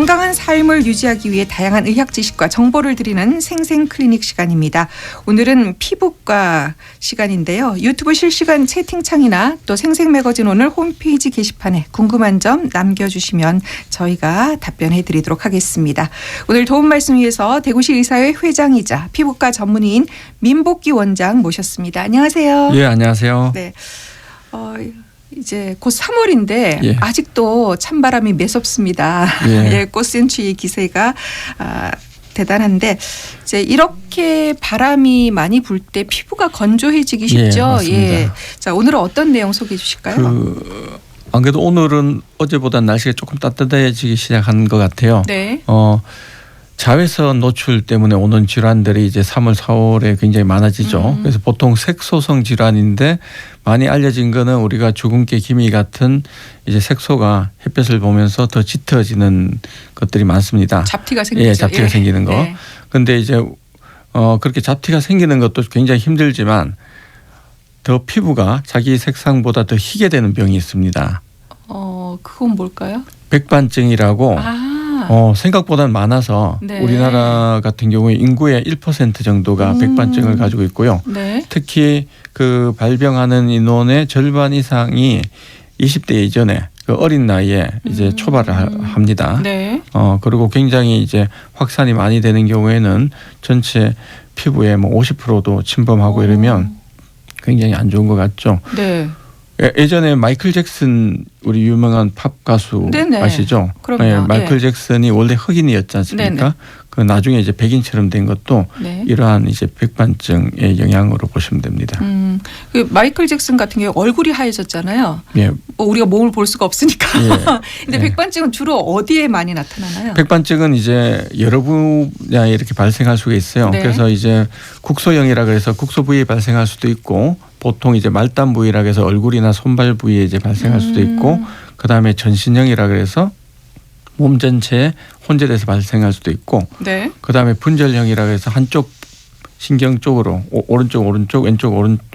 건강한 삶을 유지하기 위해 다양한 의학 지식과 정보를 드리는 생생클리닉 시간입니다. 오늘은 피부과 시간인데요. 유튜브 실시간 채팅창이나 또 생생매거진 오늘 홈페이지 게시판에 궁금한 점 남겨주시면 저희가 답변해 드리도록 하겠습니다. 오늘 도움 말씀 위해서 대구시 의사회 회장이자 피부과 전문의인 민복기 원장 모셨습니다. 안녕하세요. 예, 안녕하세요. 네. 이제 곧 3월인데 예. 아직도 찬바람이 매섭습니다. 예. 예, 꽃샘추위 기세가 대단한데 이제 이렇게 바람이 많이 불 때 피부가 건조해지기 쉽죠. 예, 맞습니다. 자, 오늘은 어떤 내용 소개해 주실까요? 안 그래도 오늘은 어제보다 날씨가 조금 따뜻해지기 시작한 것 같아요. 네. 자외선 노출 때문에 오는 질환들이 이제 3월, 4월에 굉장히 많아지죠. 그래서 보통 색소성 질환인데 많이 알려진 거는 우리가 주근깨, 기미 같은 이제 색소가 햇볕을 보면서 더 짙어지는 것들이 많습니다. 잡티가 생기죠. 예, 잡티가 생기는 거. 근데 이제 그렇게 잡티가 생기는 것도 굉장히 힘들지만 더 피부가 자기 색상보다 더 희게 되는 병이 있습니다. 그건 뭘까요? 백반증이라고 생각보다는 많아서 네. 우리나라 같은 경우에 인구의 1% 정도가 백반증을 가지고 있고요. 네. 특히 그 발병하는 인원의 절반 이상이 20대 이전에 그 어린 나이에 이제 초발을 합니다. 네. 그리고 굉장히 이제 확산이 많이 되는 경우에는 전체 피부에 뭐 50%도 침범하고 이러면 굉장히 안 좋은 것 같죠. 네. 예전에 마이클 잭슨 우리 유명한 팝 가수 네네. 아시죠? 그럼요. 네, 마이클 잭슨이 원래 흑인이었지 않습니까? 네네. 그 나중에 이제 백인처럼 된 것도 네. 이러한 이제 백반증의 영향으로 보시면 됩니다. 그 마이클 잭슨 같은 경우 얼굴이 하얘졌잖아요. 예. 우리가 몸을 볼 수가 없으니까. 예. 근데 예. 백반증은 주로 어디에 많이 나타나나요? 백반증은 이제 여러 분야에 이렇게 발생할 수가 있어요. 네. 그래서 이제 국소형이라 그래서 국소 부위에 발생할 수도 있고 보통 이제 말단 부위라 그래서 얼굴이나 손발 부위에 이제 발생할 수도 있고 그다음에 전신형이라 그래서 몸 전체에 혼재돼서 발생할 수도 있고 네. 그다음에 분절형이라 그래서 한쪽 신경 쪽으로 오른쪽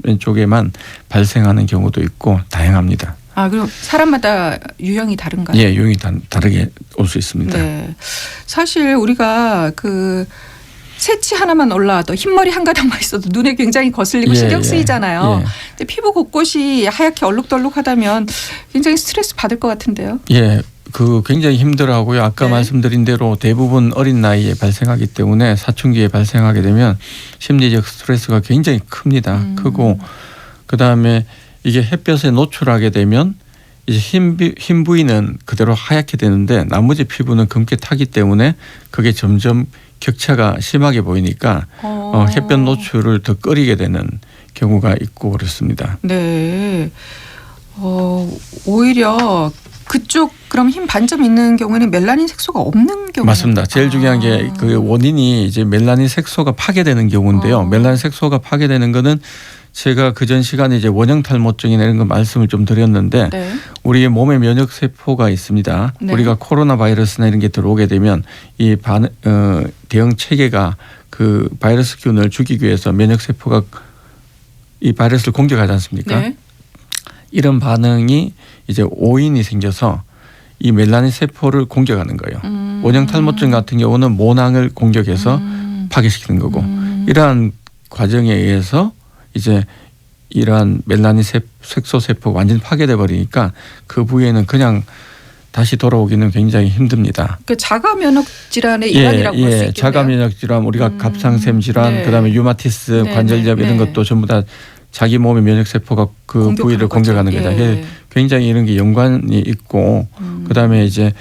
왼쪽에만 발생하는 경우도 있고 다양합니다. 그럼 사람마다 유형이 다른가요? 예, 유형이 다르게 올 수 있습니다. 네. 사실 우리가 그 새치 하나만 올라와도 흰머리 한 가닥만 있어도 눈에 굉장히 거슬리고 신경 쓰이잖아요. 근데 피부 곳곳이 하얗게 얼룩덜룩하다면 굉장히 스트레스 받을 것 같은데요. 예. 그 굉장히 힘들어하고요. 아까 네. 말씀드린 대로 대부분 어린 나이에 발생하기 때문에 사춘기에 발생하게 되면 심리적 스트레스가 굉장히 큽니다. 크고 그다음에 이게 햇볕에 노출하게 되면 이제 흰 부위는 그대로 하얗게 되는데 나머지 피부는 검게 타기 때문에 그게 점점 격차가 심하게 보이니까 햇볕 노출을 더 꺼리게 되는 경우가 있고 그렇습니다. 네. 오히려 그쪽 그럼 흰 반점 있는 경우에는 멜라닌 색소가 없는 경우 맞습니다. 제일 중요한 게 그 원인이 이제 멜라닌 색소가 파괴되는 경우인데요. 멜라닌 색소가 파괴되는 거는 제가 그전 시간에 이제 원형 탈모증이나 이런 거 말씀을 좀 드렸는데 네. 우리의 몸에 면역 세포가 있습니다. 네. 우리가 코로나 바이러스나 이런 게 들어오게 되면 이 대응 체계가 그 바이러스균을 죽이기 위해서 면역 세포가 이 바이러스를 공격하지 않습니까? 네. 이런 반응이 이제 오인이 생겨서 이 멜라닌 세포를 공격하는 거예요. 원형 탈모증 같은 경우는 모낭을 공격해서 파괴시키는 거고 이러한 과정에 의해서 이제 이러한 멜라닌 색소 세포가 완전히 파괴돼 버리니까 그 부위에는 그냥 다시 돌아오기는 굉장히 힘듭니다. 그 자가 면역 질환의 일환이라고 볼 수 있겠네요. 자가 면역 질환 우리가 갑상샘 질환 네. 그다음에 류마티스 네, 관절염 네, 이런 네. 것도 전부 다 자기 몸의 면역 세포가 그 부위를 공격하는 거다. 예. 굉장히 이런 게 연관이 있고 그다음에 이제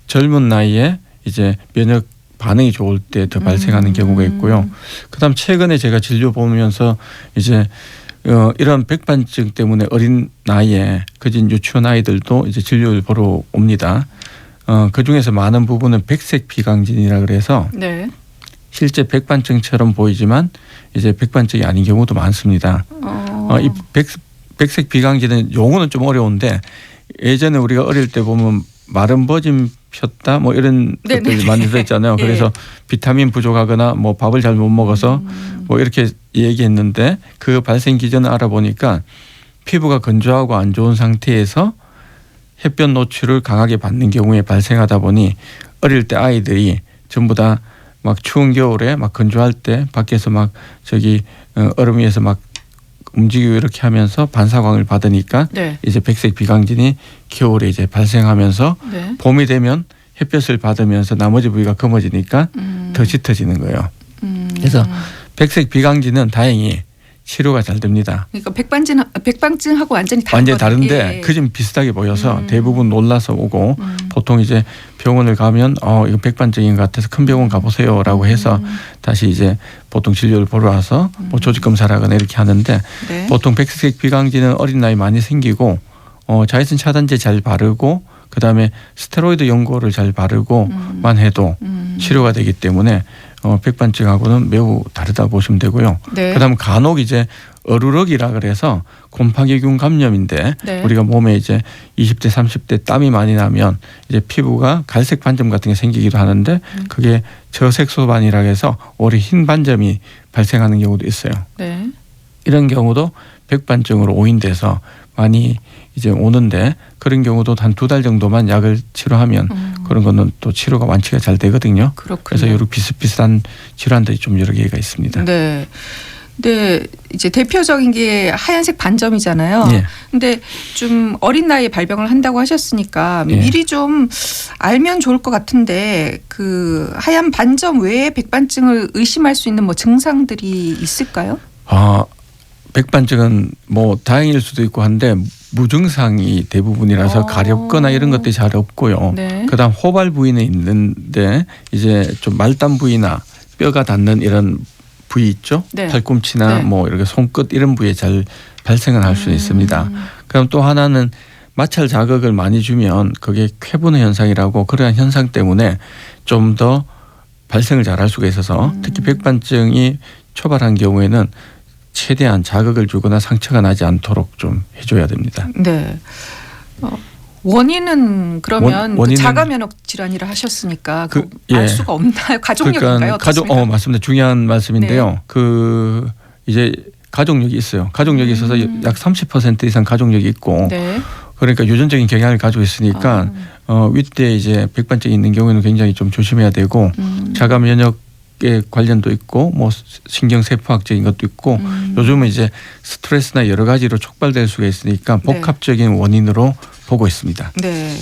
젊은 나이에 이제 면역 반응이 좋을 때 더 발생하는 경우가 있고요. 그다음 최근에 제가 진료 보면서 이제 이런 백반증 때문에 어린 나이에 그진 유치원 아이들도 이제 진료를 보러 옵니다. 그 중에서 많은 부분은 백색 비강진이라 그래서 네. 실제 백반증처럼 보이지만 이제 백반증이 아닌 경우도 많습니다. 이 백색 비강진은 용어는 좀 어려운데 예전에 우리가 어릴 때 보면 마른 버짐 폈다 뭐 이런 것들이 많이 들어있잖아요. 그래서 비타민 부족하거나 뭐 밥을 잘 못 먹어서 뭐 이렇게 얘기했는데 그 발생 기전을 알아보니까 피부가 건조하고 안 좋은 상태에서 햇볕 노출을 강하게 받는 경우에 발생하다 보니 어릴 때 아이들이 전부 다 막 추운 겨울에 막 건조할 때 밖에서 막 저기 얼음 위에서 막 움직이고 이렇게 하면서 반사광을 받으니까 네. 이제 백색 비강진이 겨울에 이제 발생하면서 네. 봄이 되면 햇볕을 받으면서 나머지 부위가 검어지니까 더 짙어지는 거예요. 그래서 백색 비강진은 다행히 치료가 잘 됩니다. 그러니까 백방증하고 완전히 완전히 다른데 예. 그 점 비슷하게 보여서 대부분 놀라서 오고 보통 이제 병원을 가면 이거 백반증인 것 같아서 큰 병원 가보세요라고 해서 다시 이제 보통 진료를 보러 와서 뭐 조직 검사를 하거나 이렇게 하는데 네. 보통 백색 비강진은 어린 나이 많이 생기고 자외선 차단제 잘 바르고 그다음에 스테로이드 연고를 잘 바르고만 해도 치료가 되기 때문에 백반증하고는 매우 다르다 보시면 되고요. 네. 그다음 간혹 이제 어루럭이라 그래서 곰팡이균 감염인데 네. 우리가 몸에 이제 20대 30대 땀이 많이 나면 이제 피부가 갈색 반점 같은 게 생기기도 하는데 그게 저색소반이라 해서 오래 흰 반점이 발생하는 경우도 있어요. 네. 이런 경우도 백반증으로 오인돼서 많이 이제 오는데 그런 경우도 한 2달 정도만 약을 치료하면 그런 거는 또 치료가 완치가 잘 되거든요. 그렇군요. 그래서 이런 비슷비슷한 질환들이 좀 여러 개가 있습니다. 네. 근데 이제 대표적인 게 하얀색 반점이잖아요. 예. 근데 좀 어린 나이에 발병을 한다고 하셨으니까 예. 미리 좀 알면 좋을 것 같은데 그 하얀 반점 외에 백반증을 의심할 수 있는 뭐 증상들이 있을까요? 백반증은 뭐 다행일 수도 있고 한데 무증상이 대부분이라서 가렵거나 이런 것들이 잘 없고요. 네. 그다음 호발 부위는 있는데 이제 좀 말단 부위나 뼈가 닿는 이런 부위 있죠. 네. 팔꿈치나 네. 뭐 이렇게 손끝 이런 부위에 잘 발생은 할 수 있습니다. 그럼 또 하나는 마찰 자극을 많이 주면 그게 쾌분의 현상이라고 그러한 현상 때문에 좀 더 발생을 잘 할 수가 있어서 특히 백반증이 초발한 경우에는 최대한 자극을 주거나 상처가 나지 않도록 좀 해줘야 됩니다. 네. 원인은 그러면 원인은 자가 면역 질환이라 하셨으니까 알 예. 수가 없나요? 가족력인가요? 그러니까 어떻습니까? 맞습니다. 중요한 말씀인데요. 네. 그 이제 가족력이 있어요. 가족력이 있어서 약 30% 이상 가족력이 있고 네. 그러니까 유전적인 경향을 가지고 있으니까 윗대에 이제 백반증이 있는 경우에는 굉장히 좀 조심해야 되고 자가 면역에 관련도 있고 뭐 신경세포학적인 것도 있고 요즘은 이제 스트레스나 여러 가지로 촉발될 수가 있으니까 복합적인 원인으로 보고 있습니다. 네.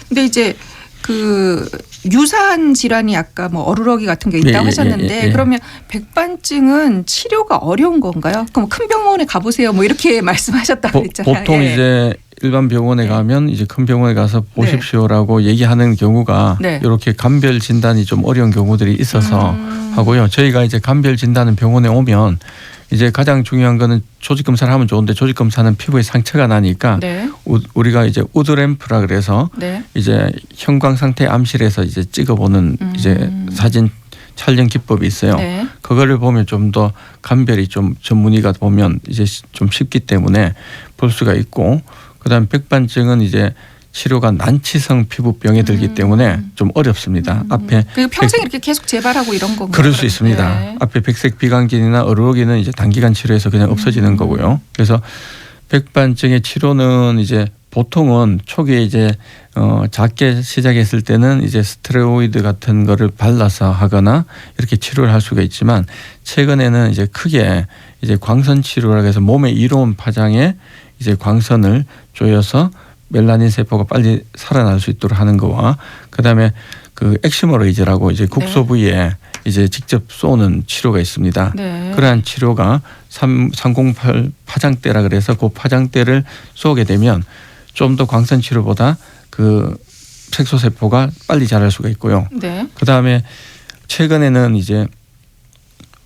근데 이제 그 유사한 질환이 아까 뭐 어루러기 같은 게 있다고 하셨는데 그러면 백반증은 치료가 어려운 건가요? 그럼 큰 병원에 가보세요. 뭐 이렇게 말씀하셨다고 했잖아요. 보통 이제 일반 병원에 가면 이제 큰 병원에 가서 보십시오라고 얘기하는 경우가 이렇게 감별 진단이 좀 어려운 경우들이 있어서 하고요. 저희가 이제 감별 진단은 병원에 오면 이제 가장 중요한 거는 조직 검사를 하면 좋은데 조직 검사는 피부에 상처가 나니까 우리가 이제 우드램프라 그래서 이제 형광 상태 암실에서 이제 찍어보는 이제 사진 촬영 기법이 있어요. 그거를 보면 좀 더 감별이 좀 전문의가 보면 이제 좀 쉽기 때문에 볼 수가 있고 그다음 백반증은 이제 치료가 난치성 피부병에 들기 때문에 좀 어렵습니다. 앞에 평생 이렇게 계속 재발하고 이런 건가요? 그럴 수 있습니다. 앞에 백색 비강진이나 어루러기는 이제 단기간 치료해서 그냥 없어지는 거고요. 그래서 백반증의 치료는 이제 보통은 초기에 이제 작게 시작했을 때는 이제 스테로이드 같은 거를 발라서 하거나 이렇게 치료를 할 수가 있지만 최근에는 이제 크게 이제 광선 치료라고 해서 몸의 이로운 파장에 이제 광선을 조여서 멜라닌 세포가 빨리 살아날 수 있도록 하는 거와 그다음에 그 엑시머레이즈라고 이제 국소 부위에 이제 직접 쏘는 치료가 있습니다. 그러한 치료가 308 파장대라 그래서 그 파장대를 쏘게 되면 좀 더 광선 치료보다 그 색소 세포가 빨리 자랄 수가 있고요. 그다음에 최근에는 이제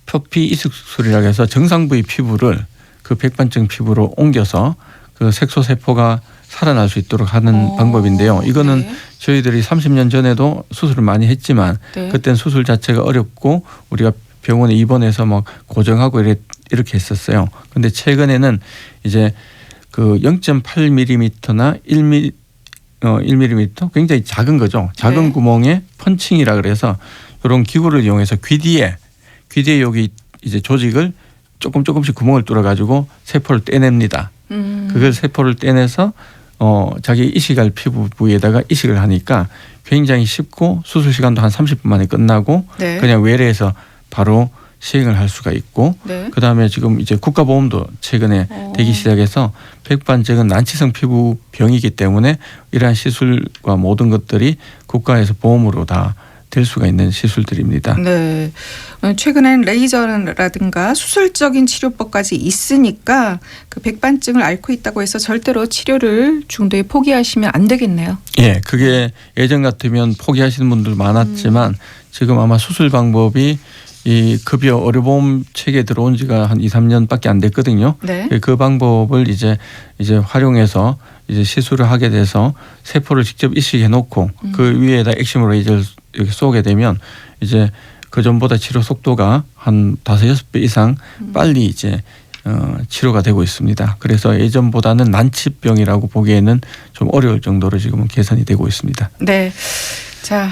표피 이식술이라고 해서 정상 부위 피부를 그 백반증 피부로 옮겨서 그 색소 세포가 살아날 수 있도록 하는 방법인데요. 이거는 저희들이 30년 전에도 수술을 많이 했지만 그때는 수술 자체가 어렵고 우리가 병원에 입원해서 막 고정하고 이렇게 했었어요. 근데 최근에는 이제 그 0.8mm나 1mm 굉장히 작은 거죠. 작은 구멍에 펀칭이라 그래서 이런 기구를 이용해서 귀 뒤에 여기 이제 조직을 조금씩 구멍을 뚫어 가지고 세포를 떼냅니다. 그걸 세포를 떼내서 자기 이식할 피부 부위에다가 이식을 하니까 굉장히 쉽고 수술 시간도 한 30분 만에 끝나고 네. 그냥 외래에서 바로 시행을 할 수가 있고 네. 그다음에 지금 이제 국가보험도 최근에 되기 시작해서 백반증은 난치성 피부병이기 때문에 이러한 시술과 모든 것들이 국가에서 보험으로 다 될 수가 있는 시술들입니다. 네. 최근엔 레이저라든가 수술적인 치료법까지 있으니까 그 백반증을 앓고 있다고 해서 절대로 치료를 중도에 포기하시면 안 되겠네요. 예, 그게 예전 같으면 포기하시는 분들 많았지만 지금 아마 수술 방법이 이 급여 의료보험 체계에 들어온 지가 한 2, 3년밖에 안 됐거든요. 네. 그 방법을 이제 활용해서 이제 시술을 하게 돼서 세포를 직접 이식해 놓고 그 위에다 엑시모 레이저를 이렇게 쏘게 되면 이제 그 전보다 치료 속도가 한 5-6배 이상 빨리 이제 치료가 되고 있습니다. 그래서 예전보다는 난치병이라고 보기에는 좀 어려울 정도로 지금은 개선이 되고 있습니다. 네. 자,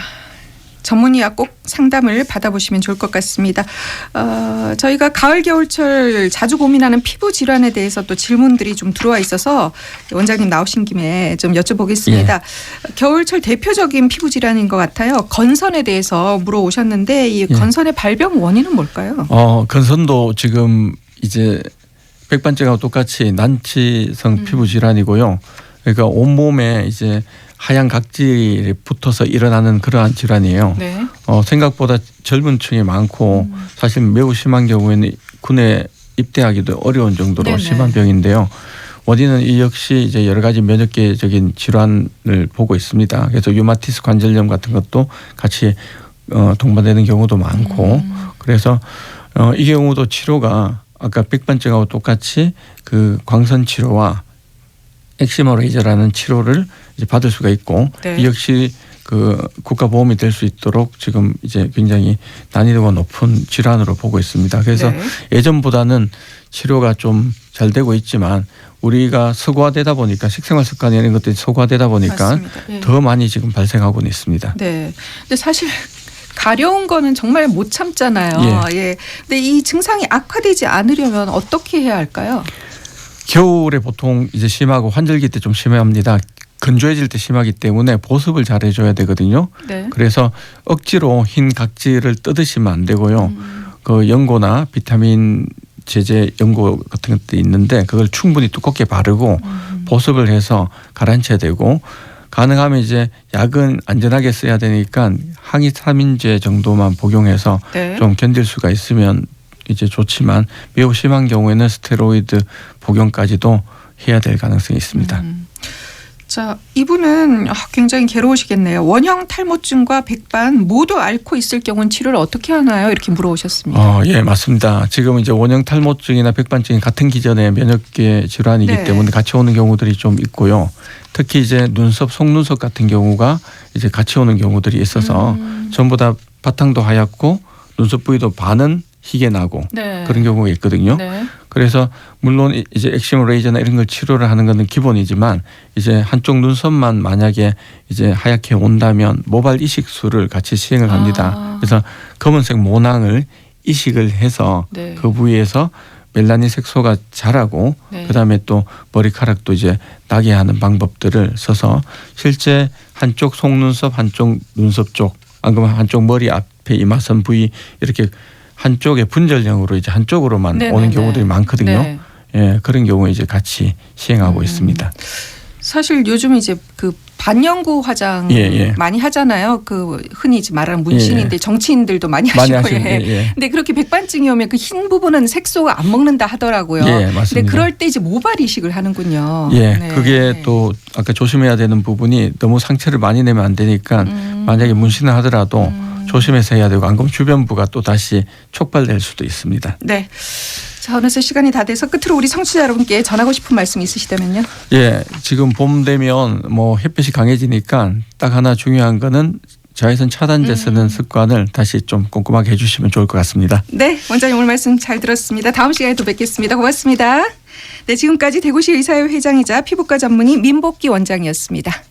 전문의와 꼭 상담을 받아보시면 좋을 것 같습니다. 저희가 가을 겨울철 자주 고민하는 피부 질환에 대해서 또 질문들이 좀 들어와 있어서 원장님 나오신 김에 좀 여쭤보겠습니다. 예. 겨울철 대표적인 피부 질환인 것 같아요. 건선에 대해서 물어오셨는데 이 건선의 발병 원인은 뭘까요? 건선도 지금 이제 백반증하고 똑같이 난치성 피부 질환이고요. 그러니까 온몸에 이제 하얀 각질이 붙어서 일어나는 그러한 질환이에요. 네. 생각보다 젊은 층이 많고 사실 매우 심한 경우에는 군에 입대하기도 어려운 정도로 네네. 심한 병인데요. 원인은 이 역시 이제 여러 가지 면역계적인 질환을 보고 있습니다. 그래서 류마티스 관절염 같은 것도 같이 동반되는 경우도 많고 그래서 이 경우도 치료가 아까 백반증하고 똑같이 그 광선 치료와 엑시모 레이저라는 치료를 이제 받을 수가 있고 네. 이 역시 그 국가보험이 될 수 있도록 지금 이제 굉장히 난이도가 높은 질환으로 보고 있습니다. 그래서 네. 예전보다는 치료가 좀 잘 되고 있지만 우리가 서구화되다 보니까 식생활 습관 이런 것들이 서구화되다 보니까 맞습니다. 예. 더 많이 지금 발생하고는 있습니다. 네. 근데 사실 가려운 거는 정말 못 참잖아요. 예. 근데 이 증상이 악화되지 않으려면 어떻게 해야 할까요? 겨울에 보통 이제 심하고 환절기 때 좀 심합니다. 건조해질 때 심하기 때문에 보습을 잘 해줘야 되거든요. 네. 그래서 억지로 흰 각질을 뜯으시면 안 되고요. 그 연고나 비타민 제제 연고 같은 것도 있는데 그걸 충분히 두껍게 바르고 보습을 해서 가라앉혀야 되고 가능하면 이제 약은 안전하게 써야 되니까 항히스타민제 정도만 복용해서 네. 좀 견딜 수가 있으면 이제 좋지만 매우 심한 경우에는 스테로이드 복용까지도 해야 될 가능성이 있습니다. 자, 이분은 굉장히 괴로우시겠네요. 원형 탈모증과 백반 모두 앓고 있을 경우는 치료를 어떻게 하나요? 이렇게 물어오셨습니다. 예, 맞습니다. 지금 이제 원형 탈모증이나 백반증이 같은 기전의 면역계 질환이기 네. 때문에 같이 오는 경우들이 좀 있고요. 특히 이제 눈썹, 속눈썹 같은 경우가 이제 같이 오는 경우들이 있어서 전부 다 바탕도 하얗고 눈썹 부위도 반은 희게 나고 네. 그런 경우가 있거든요. 네. 그래서 물론 이제 엑시모 레이저나 이런 걸 치료를 하는 것은 기본이지만 이제 한쪽 눈썹만 만약에 이제 하얗게 온다면 모발 이식술을 같이 시행을 합니다. 그래서 검은색 모낭을 이식을 해서 네. 그 부위에서 멜라닌 색소가 자라고 네. 그다음에 또 머리카락도 이제 나게 하는 방법들을 써서 실제 한쪽 속눈썹, 한쪽 눈썹 쪽, 안 그러면 한쪽 머리 앞에 이마선 부위 이렇게 한쪽에 분절형으로 이제 한쪽으로만 네네네. 오는 경우들이 많거든요. 네. 예, 그런 경우에 이제 같이 시행하고 있습니다. 사실 요즘 이제 그 반영구 화장 예. 많이 하잖아요. 그 흔히 이제 말하는 문신인데 정치인들도 많이 많이 하시고 하시는 예. 근데 그렇게 백반증이 오면 그 흰 부분은 색소가 안 먹는다 하더라고요. 예, 맞습니다. 근데 그럴 때 이제 모발 이식을 하는군요. 예, 네. 그게 또 아까 조심해야 되는 부분이 너무 상처를 많이 내면 안 되니까 만약에 문신을 하더라도 조심해서 해야 되고 안 그러면 주변부가 또 다시 촉발될 수도 있습니다. 네. 자, 어느새 시간이 다 돼서 끝으로 우리 청취자 여러분께 전하고 싶은 말씀 있으시다면요. 예, 지금 봄 되면 뭐 햇볕이 강해지니까 딱 하나 중요한 거는 자외선 차단제 쓰는 습관을 다시 좀 꼼꼼하게 해주시면 좋을 것 같습니다. 네, 원장님 오늘 말씀 잘 들었습니다. 다음 시간에 또 뵙겠습니다. 고맙습니다. 네, 지금까지 대구시 의사회 회장이자 피부과 전문의 민복기 원장이었습니다.